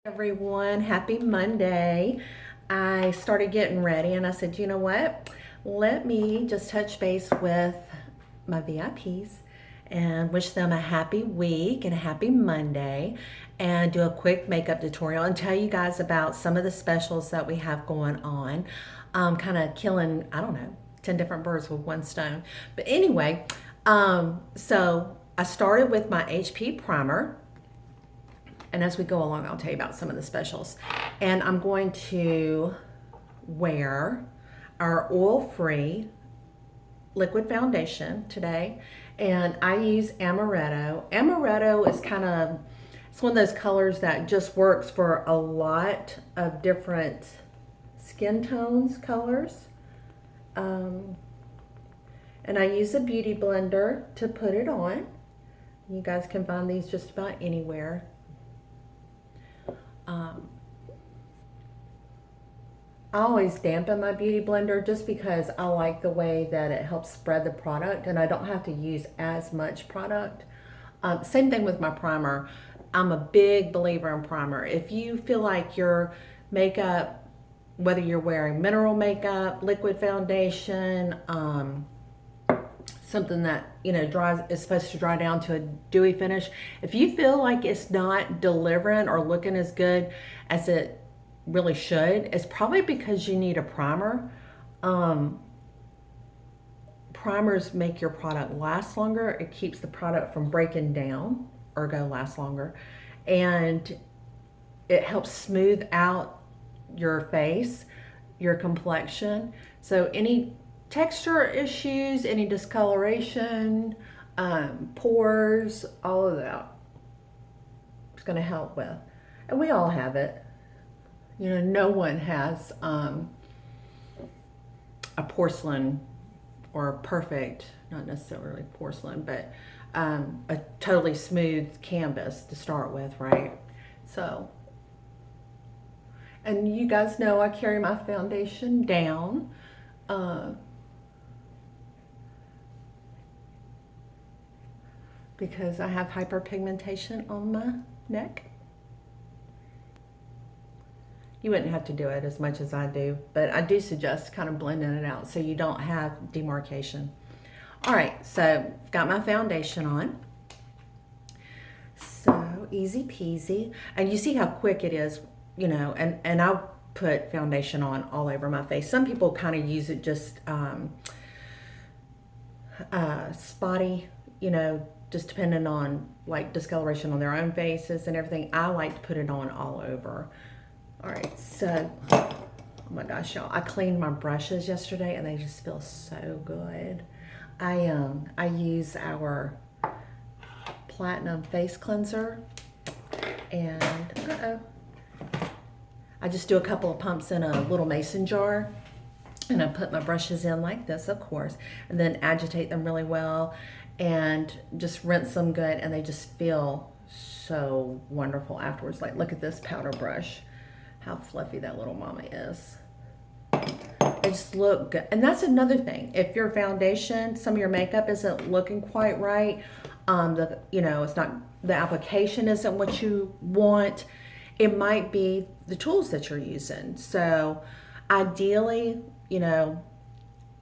Everyone, happy Monday. I started getting ready and I said, you know what? Let me just touch base with my VIPs and wish them a happy week and a happy Monday and do a quick makeup tutorial and tell you guys about some of the specials that we have going on. Kind of killing, I don't know, 10 different birds with one stone. But anyway, so I started with my HP primer. And as we go along, I'll tell you about some of the specials. And I'm going to wear our oil-free liquid foundation today. And I use Amaretto. Amaretto is it's one of those colors that just works for a lot of different skin tones, colors. And I use a beauty blender to put it on. You guys can find these just about anywhere. I always dampen my beauty blender just because I like the way that it helps spread the product and I don't have to use as much product. Same thing with my primer. I'm a big believer in primer. If you feel like your makeup, whether you're wearing mineral makeup, liquid foundation, something that dries, is supposed to dry down to a dewy finish, if you feel like it's not delivering or looking as good as it really should, it's probably because you need a primer. Primers make your product last longer. It keeps the product from breaking down, ergo last longer, and it helps smooth out your face, your complexion. So any texture issues, any discoloration, pores, all of that it's going to help with. And we all have it. No one has a porcelain or perfect, not necessarily porcelain, but a totally smooth canvas to start with, right? So, and you guys know I carry my foundation down. Because I have hyperpigmentation on my neck. You wouldn't have to do it as much as I do, but I do suggest kind of blending it out so you don't have demarcation. All right, so got my foundation on. So easy peasy. And you see how quick it is, and I put foundation on all over my face. Some people kind of use it just spotty, just depending on like discoloration on their own faces and everything. I like to put it on all over. All right, so, oh my gosh, y'all, I cleaned my brushes yesterday and they just feel so good. I use our Platinum Face Cleanser and, I just do a couple of pumps in a little mason jar and I put my brushes in like this, of course, and then agitate them really well and just rinse them good, and they just feel so wonderful afterwards. Like, look at this powder brush. How fluffy that little mama is. They just look good. And that's another thing. If your foundation, some of your makeup isn't looking quite right, it's not, the application isn't what you want, it might be the tools that you're using. So ideally,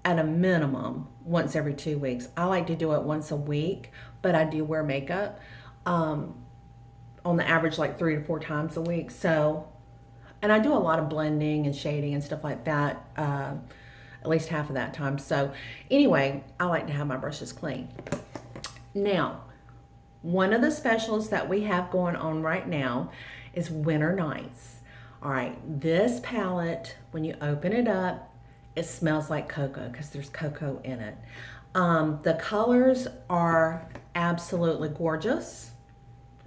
at a minimum, once every 2 weeks. I like to do it once a week, but I do wear makeup on the average like 3 to 4 times a week. So, and I do a lot of blending and shading and stuff like that, at least half of that time. So anyway, I like to have my brushes clean. Now, one of the specials that we have going on right now is Winter Nights. All right, this palette, when you open it up, it smells like cocoa because there's cocoa in it. The colors are absolutely gorgeous.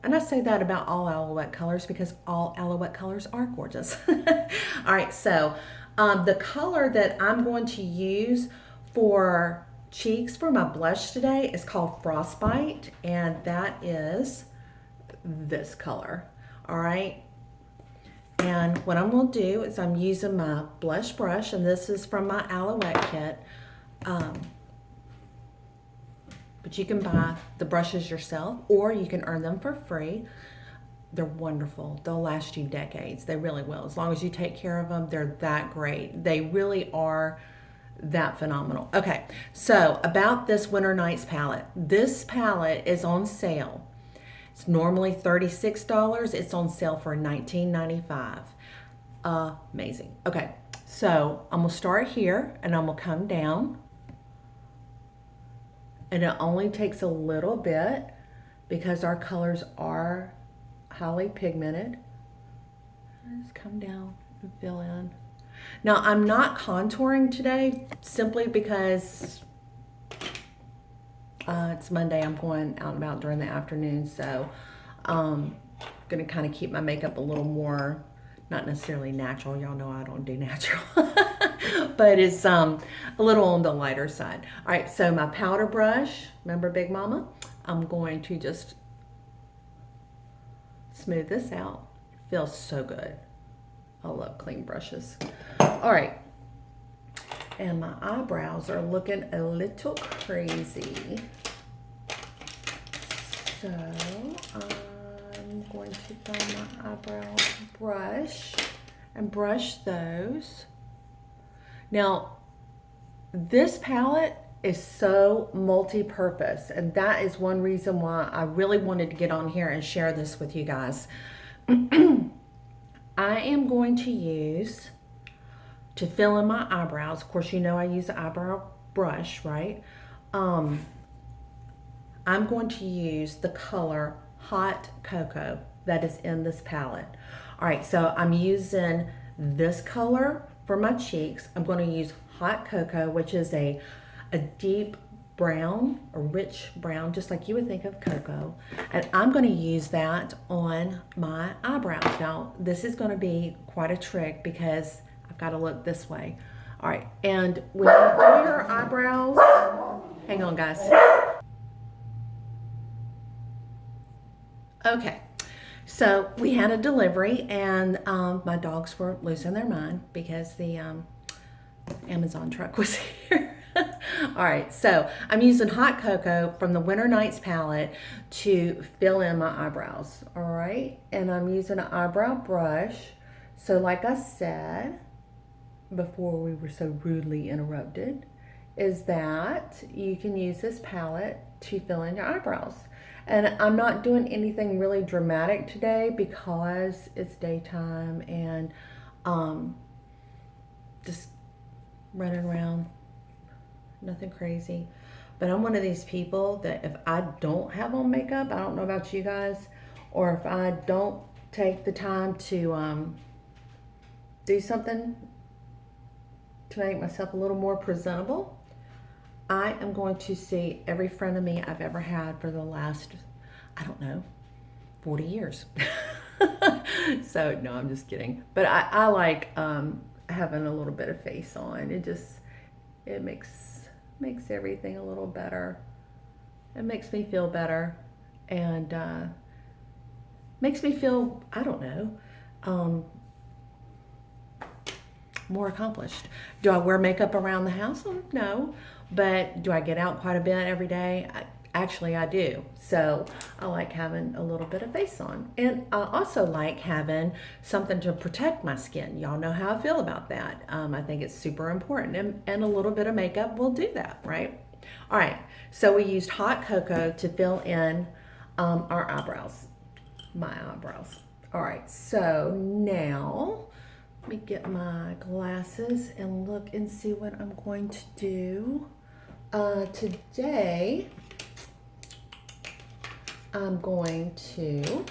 And I say that about all Alouette colors because all Alouette colors are gorgeous. All right, so the color that I'm going to use for cheeks for my blush today is called Frostbite, and that is this color. All right. And what I'm going to do is I'm using my blush brush, and this is from my Alouette kit. But you can buy the brushes yourself, or you can earn them for free. They're wonderful. They'll last you decades. They really will. As long as you take care of them, they're that great. They really are that phenomenal. Okay, so about this Winter Nights palette. This palette is on sale. It's normally $36. It's on sale for $19.95. Amazing. Okay, so I'm gonna start here and I'm gonna come down. And it only takes a little bit because our colors are highly pigmented. Just come down and fill in. Now, I'm not contouring today simply because it's Monday. I'm going out and about during the afternoon, so I'm going to kind of keep my makeup a little more, not necessarily natural. Y'all know I don't do natural, but it's a little on the lighter side. All right, so my powder brush, remember Big Mama? I'm going to just smooth this out. It feels so good. I love clean brushes. All right, and my eyebrows are looking a little crazy. So I'm going to find my eyebrow brush and brush those. Now, this palette is so multi-purpose, and that is one reason why I really wanted to get on here and share this with you guys. I am going to use, to fill in my eyebrows, of course you know I use the eyebrow brush, right? I'm going to use the color Hot Cocoa that is in this palette. All right, so I'm using this color for my cheeks. I'm going to use Hot Cocoa, which is a deep brown, a rich brown, just like you would think of cocoa. And I'm going to use that on my eyebrows. Now, this is going to be quite a trick because I've got to look this way. All right, and when you do your eyebrows, hang on guys. Okay, so we had a delivery and my dogs were losing their mind because the Amazon truck was here. All right, so I'm using Hot Cocoa from the Winter Nights palette to fill in my eyebrows. All right, and I'm using an eyebrow brush. So like I said before we were so rudely interrupted, is that you can use this palette to fill in your eyebrows. And I'm not doing anything really dramatic today because it's daytime and just running around, nothing crazy. But I'm one of these people that if I don't have on makeup, I don't know about you guys, or if I don't take the time to do something to make myself a little more presentable, I am going to see every friend of me I've ever had for the last, I don't know, 40 years. So no, I'm just kidding. But I like having a little bit of face on. It makes everything a little better. It makes me feel better and makes me feel, I don't know, more accomplished. Do I wear makeup around the house? No. But do I get out quite a bit every day? Actually, I do. So I like having a little bit of face on. And I also like having something to protect my skin. Y'all know how I feel about that. I think it's super important. And a little bit of makeup will do that, right? All right. So we used Hot Cocoa to fill in our eyebrows. My eyebrows. All right. So now let me get my glasses and look and see what I'm going to do. Today, I'm going to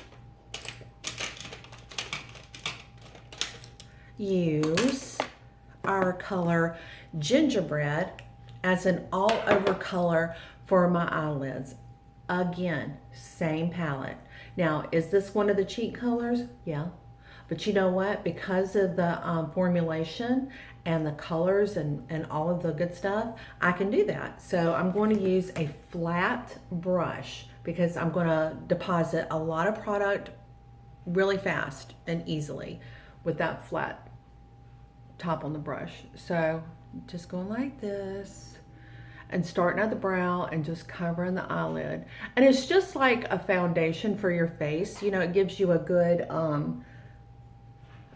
use our color Gingerbread as an all-over color for my eyelids. Again, same palette. Now, is this one of the cheat colors? Yeah. But you know what? Because of the formulation and the colors and all of the good stuff, I can do that. So I'm going to use a flat brush because I'm going to deposit a lot of product really fast and easily with that flat top on the brush. So just going like this. and starting at the brow and just covering the eyelid. And it's just like a foundation for your face. You know, it gives you a good, a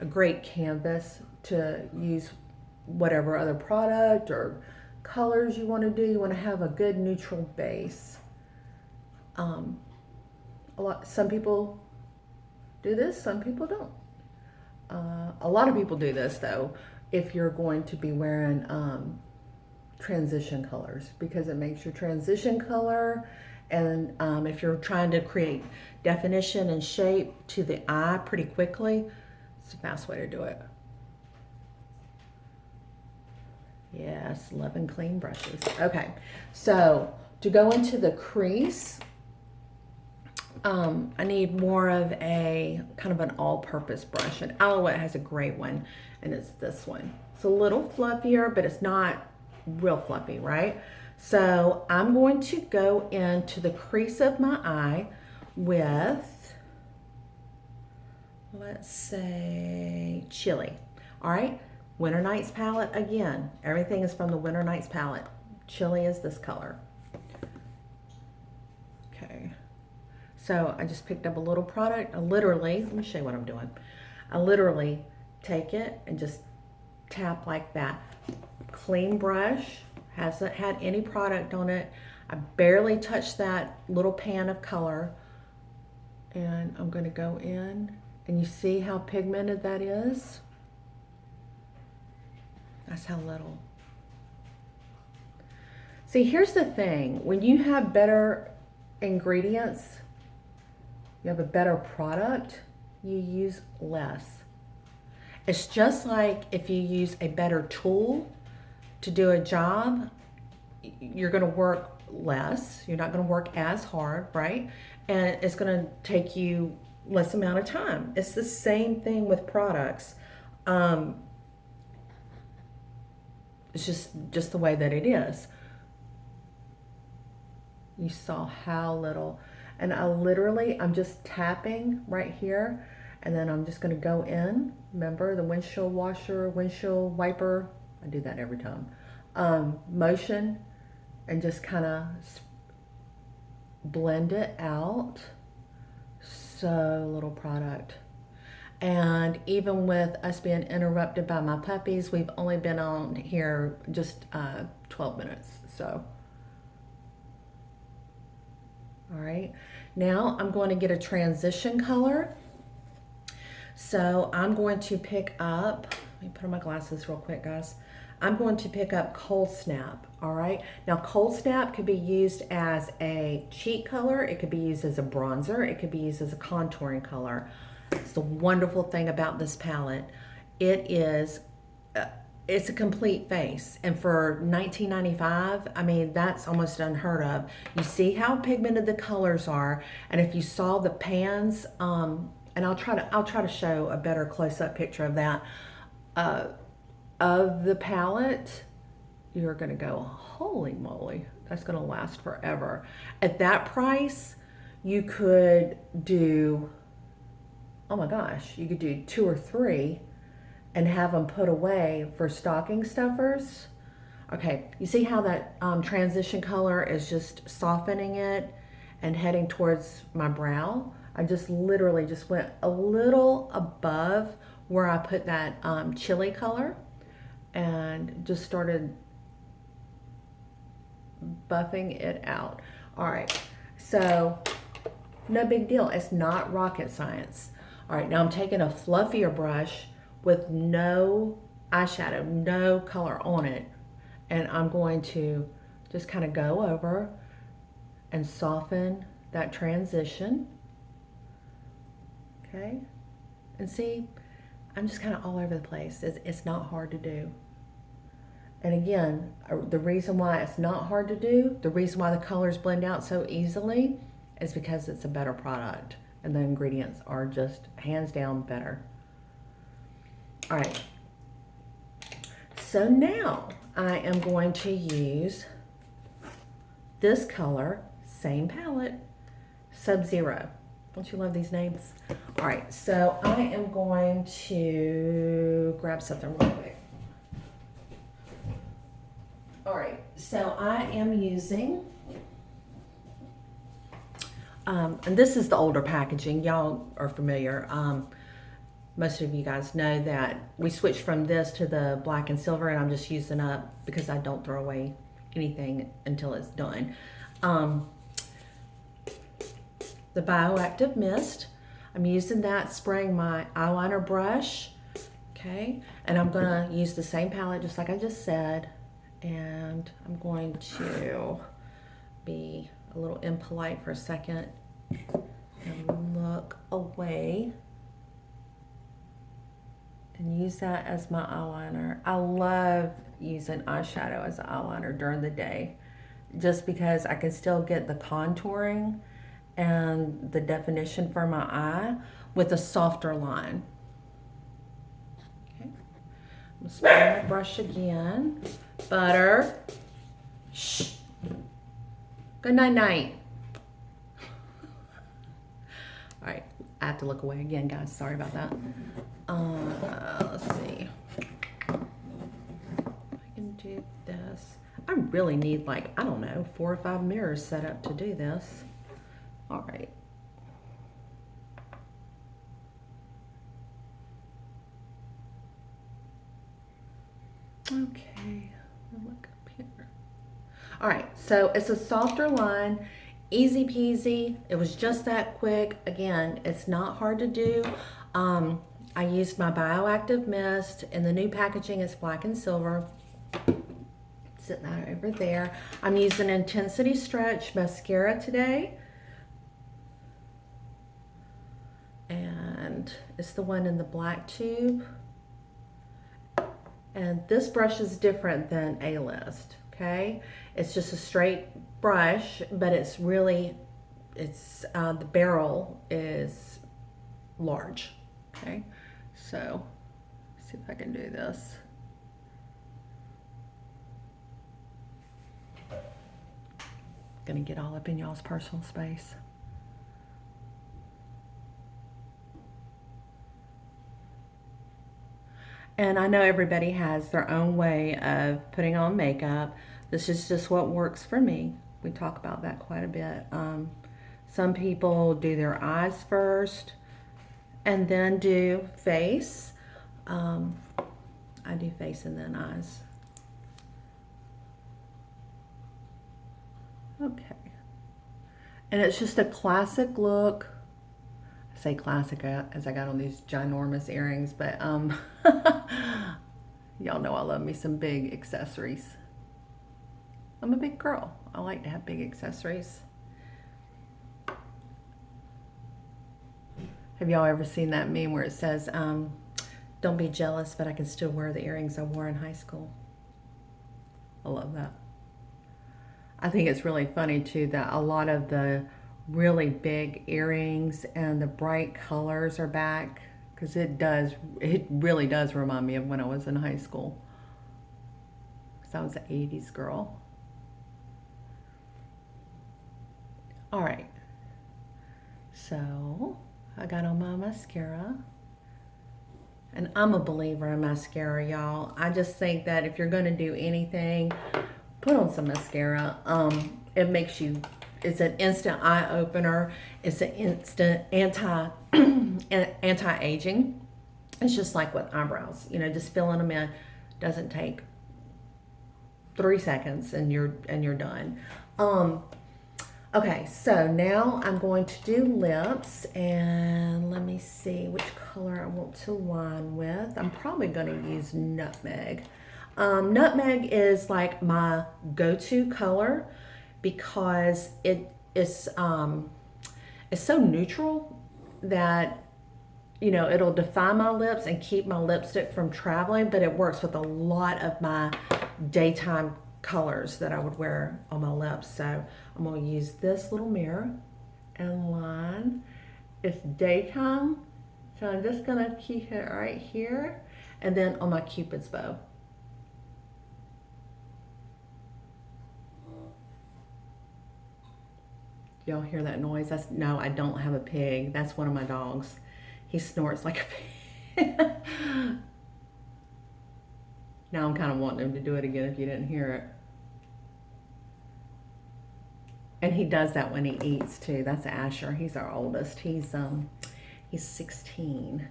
great canvas to use whatever other product or colors you want to do. You want to have a good neutral base. Some people do this, some people don't. A lot of people do this though if you're going to be wearing transition colors, because it makes your transition color, and if you're trying to create definition and shape to the eye pretty quickly, it's a fast way to do it. Yes, loving clean brushes. Okay, so to go into the crease, I need more of a kind of an all-purpose brush, and Alouette has a great one, and it's this one. It's a little fluffier, but it's not real fluffy, right? So I'm going to go into the crease of my eye with, let's say, Chili. All right, Winter Nights palette again. Everything is from the Winter Nights palette. Chili is this color. Okay. So I just picked up a little product. I literally, let me show you what I'm doing. I literally take it and just tap like that. Clean brush, hasn't had any product on it. I barely touched that little pan of color. And I'm gonna go in, and you see how pigmented that is? That's how little. See, here's the thing. When you have better ingredients, you have a better product, you use less. It's just like if you use a better tool to do a job, you're going to work less. You're not going to work as hard, right? And it's going to take you less amount of time. It's the same thing with products. It's just the way that it is. You saw how little. And I'm just tapping right here, and then I'm just going to go in. Remember the windshield washer, windshield wiper? I do that every time. Motion, and just kind of blend it out. So little product. And even with us being interrupted by my puppies, we've only been on here just 12 minutes. So. All right, now I'm going to get a transition color. So I'm going to pick up, let me put on my glasses real quick, guys. I'm going to pick up Cold Snap, all right? Now, Cold Snap could be used as a cheek color. It could be used as a bronzer. It could be used as a contouring color. It's the wonderful thing about this palette. It is, it's a complete face, and for $19.95, I mean, that's almost unheard of. You see how pigmented the colors are, and if you saw the pans, and I'll try to show a better close-up picture of that, of the palette, you're gonna go, holy moly, that's gonna last forever. At that price, you could do, oh my gosh, you could do 2 or 3 and have them put away for stocking stuffers. Okay, you see how that transition color is just softening it and heading towards my brow? I just literally just went a little above where I put that chili color and just started buffing it out. All right, so no big deal. It's not rocket science. All right, now I'm taking a fluffier brush with no eyeshadow, no color on it. And I'm going to just kind of go over and soften that transition. Okay, and see, I'm just kind of all over the place. It's not hard to do. And again, the reason why it's not hard to do, the reason why the colors blend out so easily is because it's a better product and the ingredients are just hands down better. All right, so now I am going to use this color, same palette, Sub-Zero. Don't you love these names? All right, so I am going to grab something real quick. All right, so I am using, and this is the older packaging. Y'all are familiar. Most of you guys know that we switched from this to the black and silver, and I'm just using up because I don't throw away anything until it's done. The Bioactive Mist, I'm using that, spraying my eyeliner brush, okay? And I'm gonna use the same palette just like I just said, and I'm going to be a little impolite for a second and look away and use that as my eyeliner. I love using eyeshadow as an eyeliner during the day just because I can still get the contouring and the definition for my eye with a softer line. Okay, I'm gonna spray my brush again. Butter. Shh. Good night night. All right, I have to look away again, guys. Sorry about that. Let's see. I can do this. I really need, like, I don't know, 4 or 5 mirrors set up to do this. All right. Okay, look up here. All right, so it's a softer line, easy peasy. It was just that quick. Again, it's not hard to do. I used my Bioactive Mist. In the new packaging, it's black and silver. Sitting that over there. I'm using Intensity Stretch Mascara today. And it's the one in the black tube. And this brush is different than A-List, okay? It's just a straight brush, but it's really, the barrel is large, okay? So, let's see if I can do this. Gonna get all up in y'all's personal space. And I know everybody has their own way of putting on makeup. This is just what works for me. We talk about that quite a bit. Some people do their eyes first and then do face. I do face and then eyes. Okay. And it's just a classic look. I say classic as I got on these ginormous earrings, but y'all know I love me some big accessories. I'm a big girl. I like to have big accessories. Have y'all ever seen that meme where it says, don't be jealous, but I can still wear the earrings I wore in high school? I love that. I think it's really funny too that a lot of the really big earrings and the bright colors are back, because it really does remind me of when I was in high school, because I was an 80s girl. All right, so I got on my mascara, and I'm a believer in mascara, y'all. I just think that if you're going to do anything, put on some mascara. It makes you, it's an instant eye opener. It's an instant anti-aging. It's just like with eyebrows, you know, just filling them in doesn't take 3 seconds and you're done. Okay, so now I'm going to do lips, and let me see which color I want to line with. I'm probably going to use Nutmeg. Nutmeg is like my go-to color because it's so neutral that, you know, it'll define my lips and keep my lipstick from traveling, but it works with a lot of my daytime colors that I would wear on my lips. So I'm going to use this little mirror and line. It's daytime, so I'm just going to keep it right here, and then on my Cupid's bow. Y'all hear that noise? No, I don't have a pig. That's one of my dogs. He snorts like a pig. Now I'm kind of wanting him to do it again if you didn't hear it. And he does that when he eats too. That's Asher. He's our oldest. He's 16.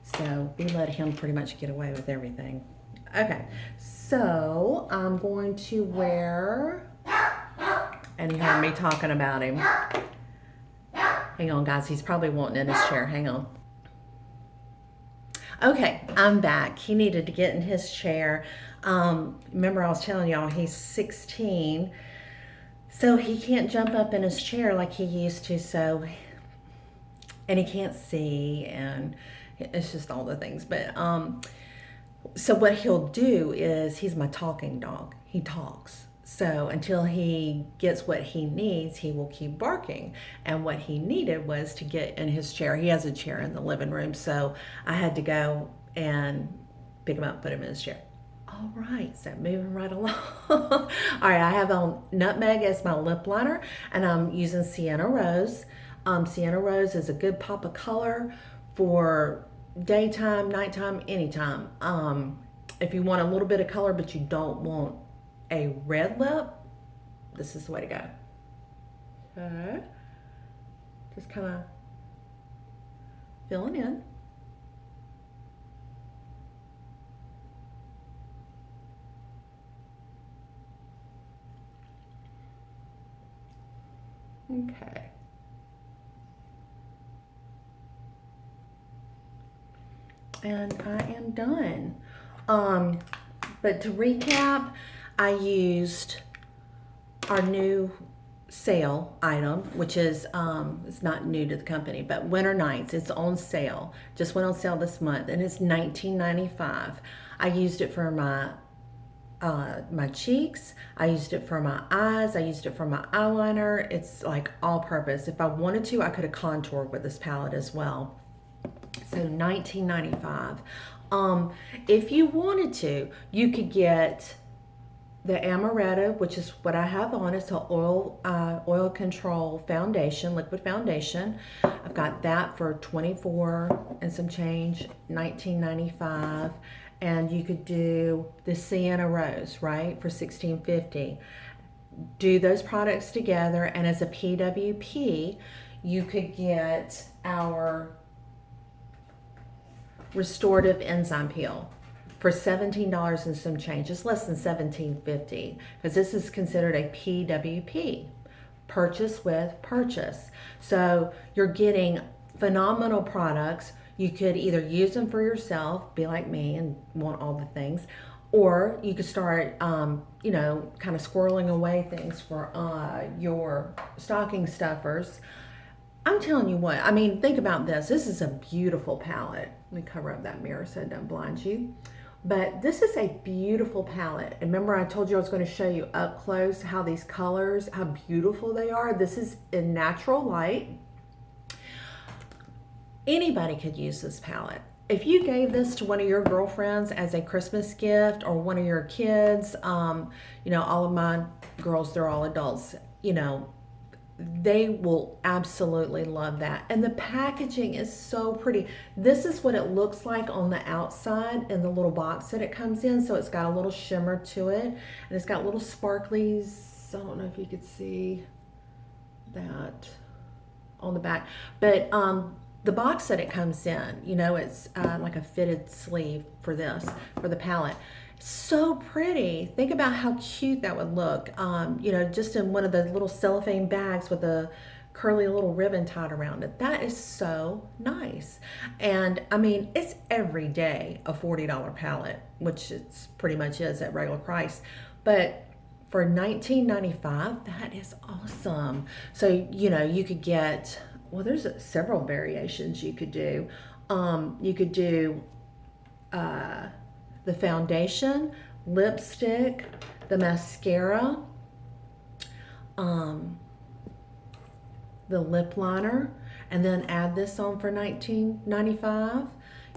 So we let him pretty much get away with everything. Okay, so I'm going to wear, and you heard me talking about him. Hang on, guys. He's probably wanting in his chair. Hang on. Okay, I'm back. He needed to get in his chair. Remember I was telling y'all he's 16, so he can't jump up in his chair like he used to, and he can't see, and it's just all the things. But so what he'll do is, he's my talking dog. He talks. So until he gets what he needs, he will keep barking. And what he needed was to get in his chair. He has a chair in the living room, so I had to go and pick him up and put him in his chair. All right, so moving right along. All right, I have on Nutmeg as my lip liner, and I'm using Sienna Rose. Sienna Rose is a good pop of color for daytime, nighttime, anytime. If you want a little bit of color but you don't want a red lip, this is the way to go. Okay. Just kind of filling in. Okay. And I am done. But to recap, I used our new sale item, which is, it's not new to the company, but Winter Nights. It's on sale. Just went on sale this month, and it's $19.95. I used it for my cheeks. I used it for my eyes. I used it for my eyeliner. It's like all purpose. If I wanted to, I could have contoured with this palette as well. So $19.95. If you wanted to, you could get the Amaretto, which is what I have on. It's an oil control foundation, liquid foundation. I've got that for $24 and some change, $19.95. And you could do the Sienna Rose, right, for $16.50. Do those products together, and as a PWP, you could get our restorative enzyme peel for $17 and some change. It's less than $17.50, because this is considered a PWP, purchase with purchase. So you're getting phenomenal products. You could either use them for yourself, be like me and want all the things, or you could start, you know, kind of squirreling away things for your stocking stuffers. I'm telling you what, I mean, think about this. This is a beautiful palette. Let me cover up that mirror so it doesn't blind you. But this is a beautiful palette. And remember, I told you I was going to show you up close how these colors, how beautiful they are. This is in natural light. Anybody could use this palette. If you gave this to one of your girlfriends as a Christmas gift, or one of your kids, you know, all of my girls, they're all adults, you know, they will absolutely love that. And the packaging is so pretty. This is what it looks like on the outside in the little box that it comes in. So it's got a little shimmer to it, and it's got little sparklies. I don't know if you could see that on the back, but the box that it comes in, you know, it's like a fitted sleeve for this, for the palette. So pretty. Think about how cute that would look, you know, just in one of the little cellophane bags with a curly little ribbon tied around it. That is so nice. And I mean, it's every day a $40 palette, which it's pretty much is at regular price. But for $19.95, that is awesome. So, you know, you could get, well, there's several variations you could do. You could do the foundation, lipstick, the mascara, the lip liner, and then add this on for $19.95.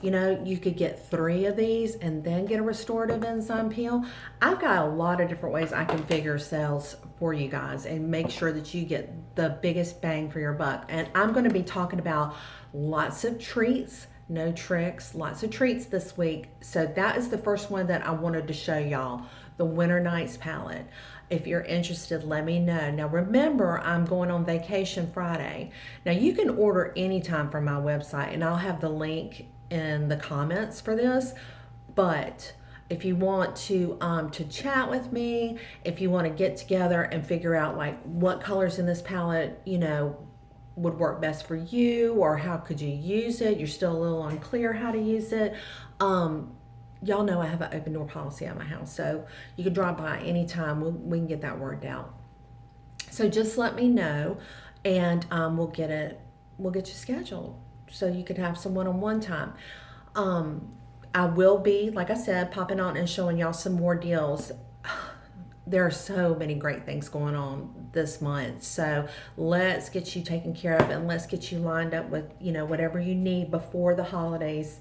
You know, you could get 3 of these and then get a restorative enzyme peel. I've got a lot of different ways I can figure sales for you guys and make sure that you get the biggest bang for your buck. And I'm going to be talking about lots of treats no tricks, lots of treats this week. So that is the first one that I wanted to show y'all, the Winter Nights palette. If you're interested, let me know. Now remember, I'm going on vacation Friday. Now you can order anytime from my website, and I'll have the link in the comments for this. But if you want to chat with me, if you want to get together and figure out like what colors in this palette, you know, would work best for you, or how could you use it, you're still a little unclear how to use it, y'all know I have an open door policy at my house, so you can drop by anytime. We can get that worked out. So just let me know, and we'll get you scheduled so you can have some one-on-one time. I will be, like I said, popping on and showing y'all some more deals. There are so many great things going on this month, so let's get you taken care of, and let's get you lined up with, you know, whatever you need before the holidays,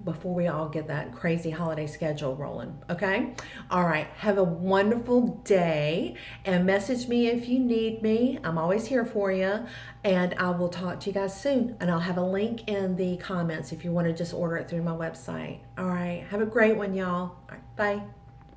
before we all get that crazy holiday schedule rolling. Okay, all right, have a wonderful day, and message me if you need me. I'm always here for you, and I will talk to you guys soon, and I'll have a link in the comments if you want to just order it through my website. All right, have a great one, y'all. All right, bye.